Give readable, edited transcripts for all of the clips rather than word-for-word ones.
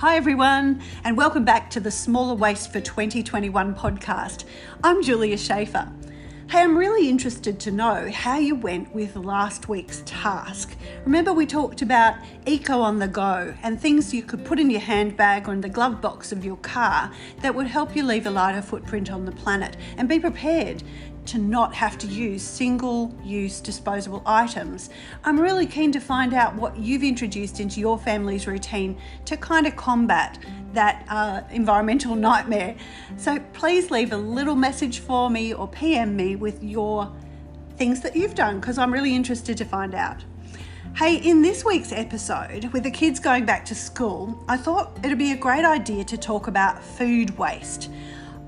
Hi everyone, and welcome back to the Smaller Waste for 2021 podcast. I'm Julia Schaefer. Hey, I'm really interested to know how you went with last week's task. Remember we talked about eco on the go and things you could put in your handbag or in the glove box of your car that would help you leave a lighter footprint on the planet and be prepared to not have to use single-use disposable items. I'm really keen to find out what you've introduced into your family's routine to kind of combat that environmental nightmare. So please leave a little message for me or PM me with your things that you've done, because I'm really interested to find out. Hey, in this week's episode, with the kids going back to school, I thought it'd be a great idea to talk about food waste.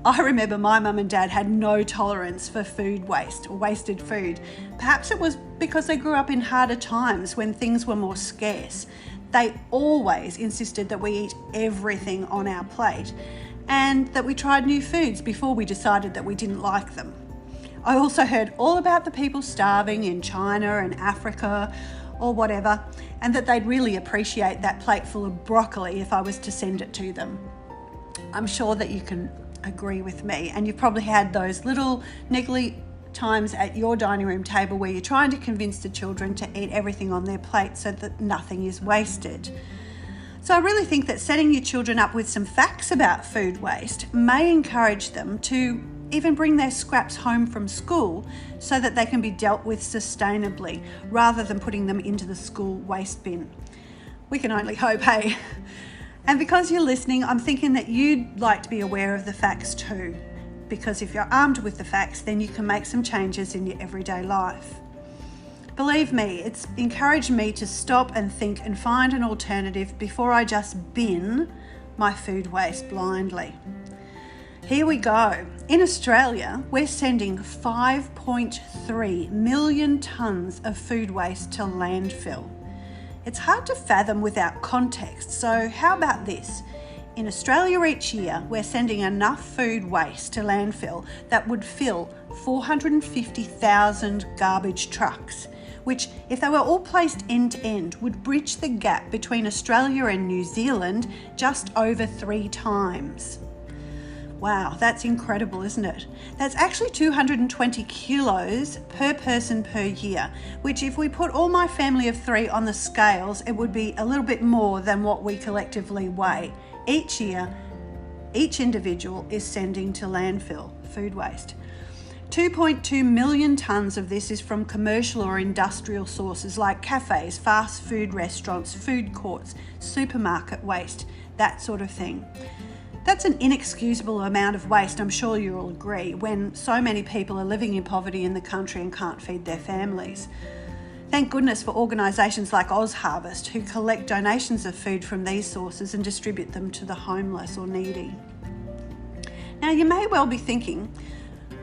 I remember my mum and dad had no tolerance for food waste or wasted food. Perhaps it was because they grew up in harder times when things were more scarce. They always insisted that we eat everything on our plate and that we tried new foods before we decided that we didn't like them. I also heard all about the people starving in China and Africa or whatever, and that they'd really appreciate that plate full of broccoli if I was to send it to them. I'm sure that you can agree with me, and you've probably had those little niggly times at your dining room table where you're trying to convince the children to eat everything on their plate so that nothing is wasted. So I really think that setting your children up with some facts about food waste may encourage them to even bring their scraps home from school so that they can be dealt with sustainably rather than putting them into the school waste bin. We can only hope, hey? And because you're listening, I'm thinking that you'd like to be aware of the facts too, because if you're armed with the facts, then you can make some changes in your everyday life. Believe me, it's encouraged me to stop and think and find an alternative before I just bin my food waste blindly. Here we go. In Australia, we're sending 5.3 million tonnes of food waste to landfill. It's hard to fathom without context, so how about this? In Australia each year, we're sending enough food waste to landfill that would fill 450,000 garbage trucks, which, if they were all placed end to end, would bridge the gap between Australia and New Zealand just over 3 times. Wow, that's incredible, isn't it? That's actually 220 kilos per person per year, which if we put all my family of 3 on the scales, it would be a little bit more than what we collectively weigh. Each year, each individual is sending to landfill food waste. 2.2 million tonnes of this is from commercial or industrial sources like cafes, fast food restaurants, food courts, supermarket waste, that sort of thing. That's an inexcusable amount of waste, I'm sure you'll agree, when so many people are living in poverty in the country and can't feed their families. Thank goodness for organisations like OzHarvest who collect donations of food from these sources and distribute them to the homeless or needy. Now you may well be thinking,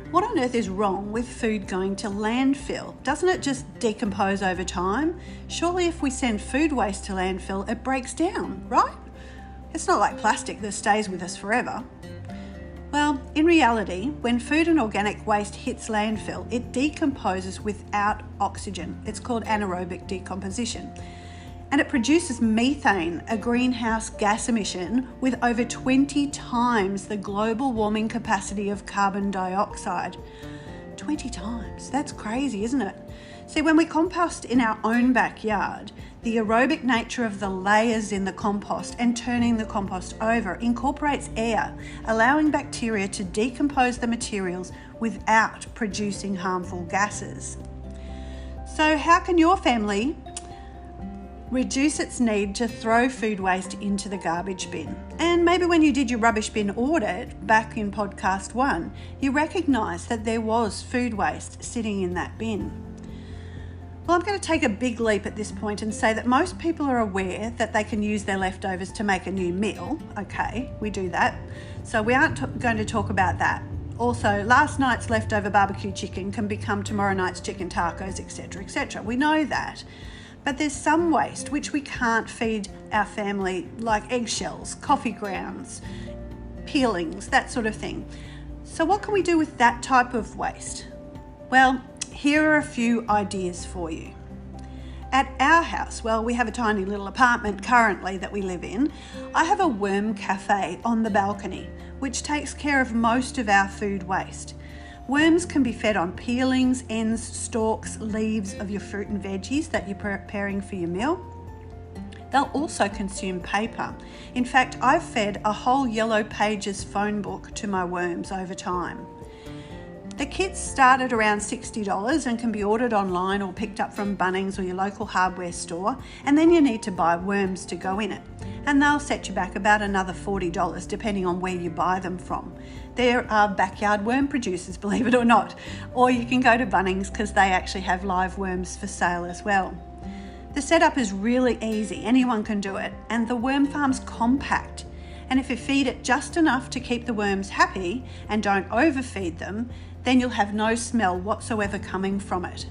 what on earth is wrong with food going to landfill? Doesn't it just decompose over time? Surely if we send food waste to landfill, it breaks down, right? It's not like plastic that stays with us forever. Well, in reality, when food and organic waste hits landfill, it decomposes without oxygen. It's called anaerobic decomposition. And it produces methane, a greenhouse gas emission with over 20 times the global warming capacity of carbon dioxide. 20 times, that's crazy, isn't it? See, when we compost in our own backyard, the aerobic nature of the layers in the compost and turning the compost over incorporates air, allowing bacteria to decompose the materials without producing harmful gases. So how can your family reduce its need to throw food waste into the garbage bin? And maybe when you did your rubbish bin audit back in podcast 1, you recognised that there was food waste sitting in that bin. Well, I'm going to take a big leap at this point and say that most people are aware that they can use their leftovers to make a new meal. Okay, we do that. So we aren't going to talk about that. Also, last night's leftover barbecue chicken can become tomorrow night's chicken tacos, etc., etc. We know that. But there's some waste which we can't feed our family, like eggshells, coffee grounds, peelings, that sort of thing. So what can we do with that type of waste? Well, here are a few ideas for you. At our house, well, we have a tiny little apartment currently that we live in, I have a worm cafe on the balcony, which takes care of most of our food waste. Worms can be fed on peelings, ends, stalks, leaves of your fruit and veggies that you're preparing for your meal. They'll also consume paper. In fact, I've fed a whole Yellow Pages phone book to my worms over time. The kits start at around $60 and can be ordered online or picked up from Bunnings or your local hardware store, and then you need to buy worms to go in it. And they'll set you back about another $40 depending on where you buy them from. There are backyard worm producers, believe it or not, or you can go to Bunnings because they actually have live worms for sale as well. The setup is really easy, anyone can do it, and the worm farm's compact. And if you feed it just enough to keep the worms happy and don't overfeed them, then you'll have no smell whatsoever coming from it.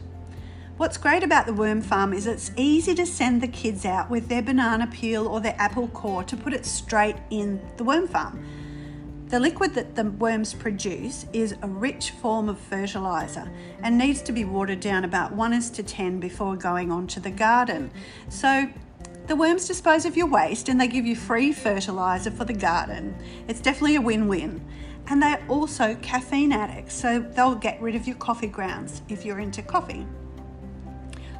What's great about the worm farm is it's easy to send the kids out with their banana peel or their apple core to put it straight in the worm farm. The liquid that the worms produce is a rich form of fertiliser and needs to be watered down about 1:10 before going on to the garden. So the worms dispose of your waste and they give you free fertiliser for the garden. It's definitely a win-win. And they're also caffeine addicts, so they'll get rid of your coffee grounds if you're into coffee.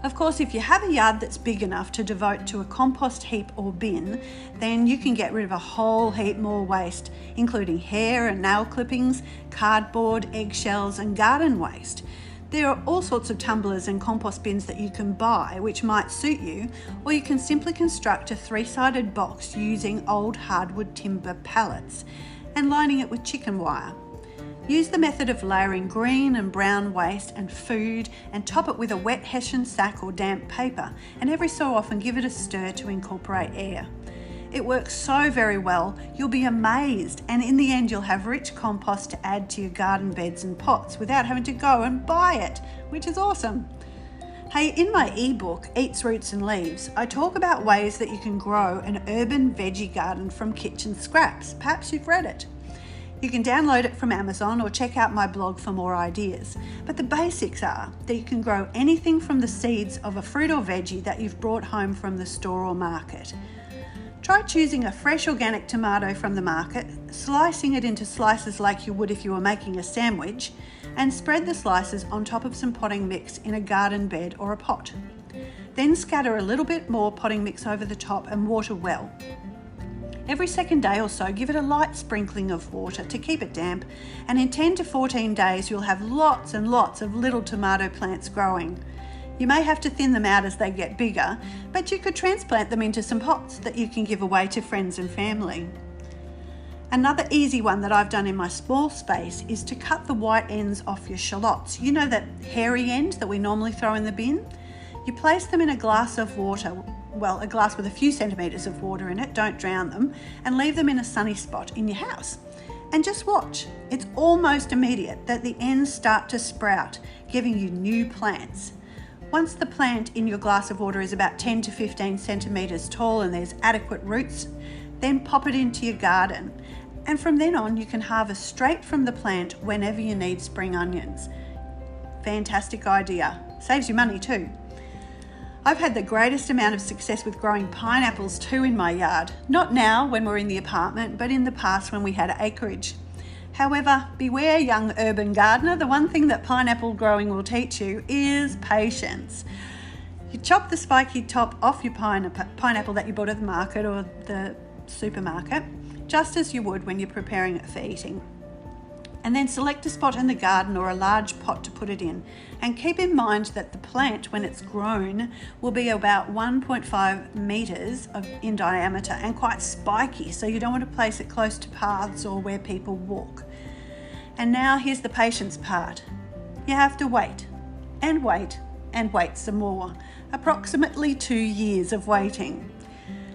Of course, if you have a yard that's big enough to devote to a compost heap or bin, then you can get rid of a whole heap more waste, including hair and nail clippings, cardboard, eggshells and garden waste. There are all sorts of tumblers and compost bins that you can buy which might suit you, or you can simply construct a 3-sided box using old hardwood timber pallets and lining it with chicken wire. Use the method of layering green and brown waste and food and top it with a wet hessian sack or damp paper, and every so often give it a stir to incorporate air. It works so very well, you'll be amazed, and in the end you'll have rich compost to add to your garden beds and pots without having to go and buy it, which is awesome. Hey, in my ebook, Eats, Roots and Leaves, I talk about ways that you can grow an urban veggie garden from kitchen scraps. Perhaps you've read it. You can download it from Amazon or check out my blog for more ideas. But the basics are that you can grow anything from the seeds of a fruit or veggie that you've brought home from the store or market. Try choosing a fresh organic tomato from the market, slicing it into slices like you would if you were making a sandwich, and spread the slices on top of some potting mix in a garden bed or a pot. Then scatter a little bit more potting mix over the top and water well. Every second day or so, give it a light sprinkling of water to keep it damp, and in 10 to 14 days you'll have lots and lots of little tomato plants growing. You may have to thin them out as they get bigger, but you could transplant them into some pots that you can give away to friends and family. Another easy one that I've done in my small space is to cut the white ends off your shallots. You know that hairy end that we normally throw in the bin? You place them in a glass of water, well, a glass with a few centimetres of water in it, don't drown them, and leave them in a sunny spot in your house. And just watch, it's almost immediate that the ends start to sprout, giving you new plants. Once the plant in your glass of water is about 10 to 15 centimetres tall and there's adequate roots, then pop it into your garden. And from then on, you can harvest straight from the plant whenever you need spring onions. Fantastic idea. Saves you money too. I've had the greatest amount of success with growing pineapples too in my yard. Not now when we're in the apartment, but in the past when we had acreage. However, beware young urban gardener, the one thing that pineapple growing will teach you is patience. You chop the spiky top off your pineapple that you bought at the market or the supermarket, just as you would when you're preparing it for eating. And then select a spot in the garden or a large pot to put it in. And keep in mind that the plant, when it's grown, will be about 1.5 metres in diameter and quite spiky, so you don't want to place it close to paths or where people walk. And now here's the patience part. You have to wait and wait and wait some more. Approximately 2 years of waiting.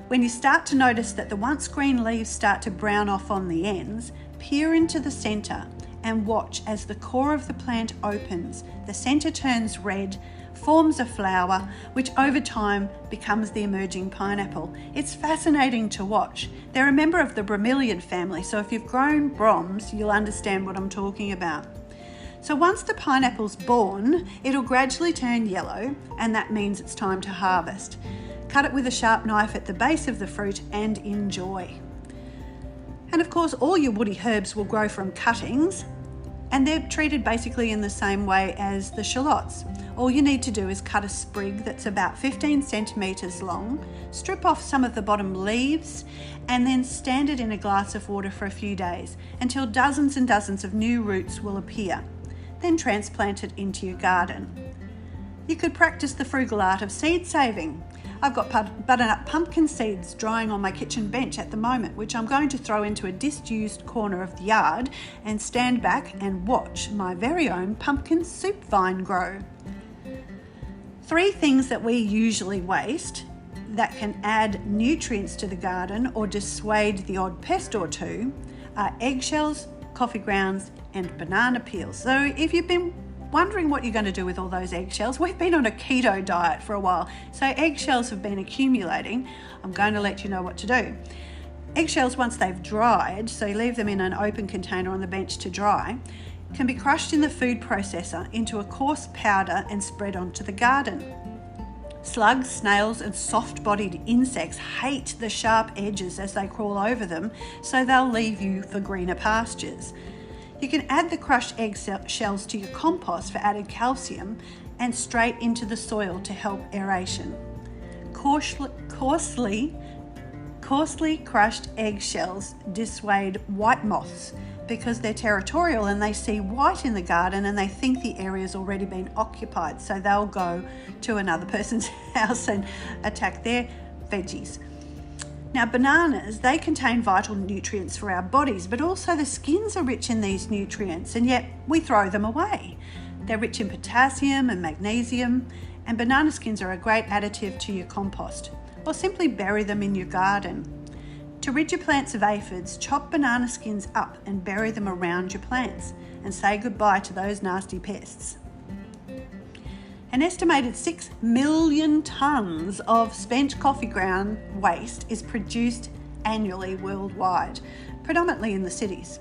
When you start to notice that the once green leaves start to brown off on the ends, peer into the centre and watch as the core of the plant opens, the centre turns red, forms a flower, which over time becomes the emerging pineapple. It's fascinating to watch. They're a member of the bromeliad family, so if you've grown broms, you'll understand what I'm talking about. So once the pineapple's born, it'll gradually turn yellow, and that means it's time to harvest. Cut it with a sharp knife at the base of the fruit and enjoy. And of course, all your woody herbs will grow from cuttings, and they're treated basically in the same way as the shallots. All you need to do is cut a sprig that's about 15 centimetres long, strip off some of the bottom leaves, and then stand it in a glass of water for a few days until dozens and dozens of new roots will appear. Then transplant it into your garden. You could practice the frugal art of seed saving. I've got butternut pumpkin seeds drying on my kitchen bench at the moment, which I'm going to throw into a disused corner of the yard and stand back and watch my very own pumpkin soup vine grow. 3 things that we usually waste that can add nutrients to the garden or dissuade the odd pest or two are eggshells, coffee grounds, and banana peels. So if you've been wondering what you're going to do with all those eggshells, we've been on a keto diet for a while, so eggshells have been accumulating. I'm going to let you know what to do. Eggshells, once they've dried, so you leave them in an open container on the bench to dry, can be crushed in the food processor into a coarse powder and spread onto the garden. Slugs, snails, and soft-bodied insects hate the sharp edges as they crawl over them, so they'll leave you for greener pastures. You can add the crushed egg shells to your compost for added calcium and straight into the soil to help aeration. Coarsely crushed eggshells dissuade white moths because they're territorial and they see white in the garden and they think the area's already been occupied, so they'll go to another person's house and attack their veggies. Now, bananas, they contain vital nutrients for our bodies, but also the skins are rich in these nutrients, and yet we throw them away. They're rich in potassium and magnesium, and banana skins are a great additive to your compost, or simply bury them in your garden. To rid your plants of aphids, chop banana skins up and bury them around your plants, and say goodbye to those nasty pests. An estimated 6 million tonnes of spent coffee ground waste is produced annually worldwide, predominantly in the cities.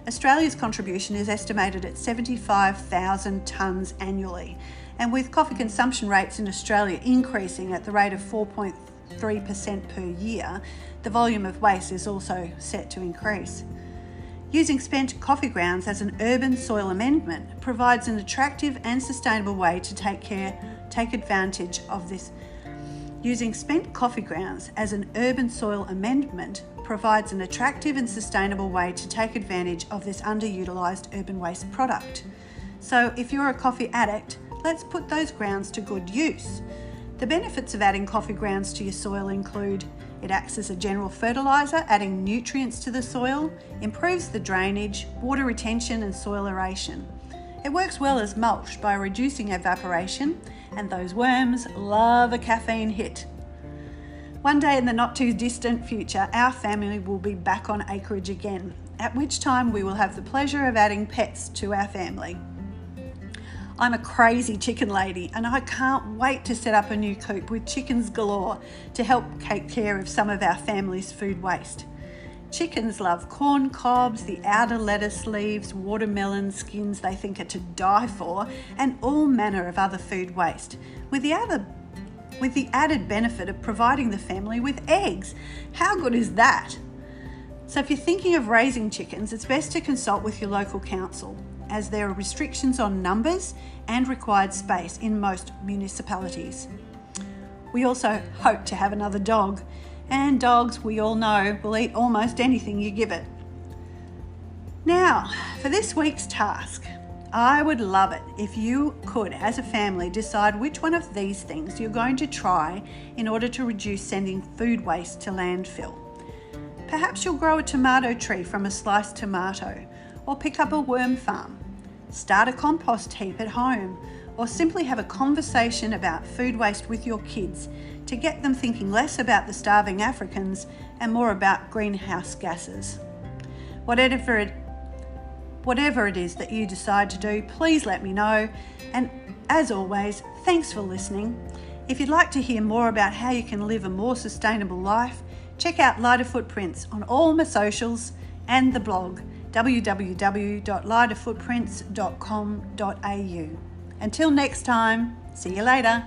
Australia's contribution is estimated at 75,000 tonnes annually, and with coffee consumption rates in Australia increasing at the rate of 4.3% per year, the volume of waste is also set to increase. Using spent coffee grounds as an urban soil amendment provides an attractive and sustainable way to take advantage of this. Using spent coffee grounds as an urban soil amendment provides an attractive and sustainable way to take advantage of this underutilised urban waste product. So if you're a coffee addict, let's put those grounds to good use. The benefits of adding coffee grounds to your soil include: it acts as a general fertiliser, adding nutrients to the soil, improves the drainage, water retention and soil aeration. It works well as mulch by reducing evaporation, and those worms love a caffeine hit. One day in the not too distant future, our family will be back on acreage again, at which time we will have the pleasure of adding pets to our family. I'm a crazy chicken lady, and I can't wait to set up a new coop with chickens galore to help take care of some of our family's food waste. Chickens love corn cobs, the outer lettuce leaves, watermelon skins they think are to die for, and all manner of other food waste, with the added benefit of providing the family with eggs. How good is that? So if you're thinking of raising chickens, it's best to consult with your local council, as there are restrictions on numbers and required space in most municipalities. We also hope to have another dog, and dogs, we all know, will eat almost anything you give it. Now, for this week's task, I would love it if you could, as a family, decide which one of these things you're going to try in order to reduce sending food waste to landfill. Perhaps you'll grow a tomato tree from a sliced tomato, or pick up a worm farm, start a compost heap at home, or simply have a conversation about food waste with your kids to get them thinking less about the starving Africans and more about greenhouse gases. Whatever it is that you decide to do, please let me know. And as always, thanks for listening. If you'd like to hear more about how you can live a more sustainable life, check out Lighter Footprints on all my socials and the blog, www.lighterfootprints.com.au. Until next time, see you later.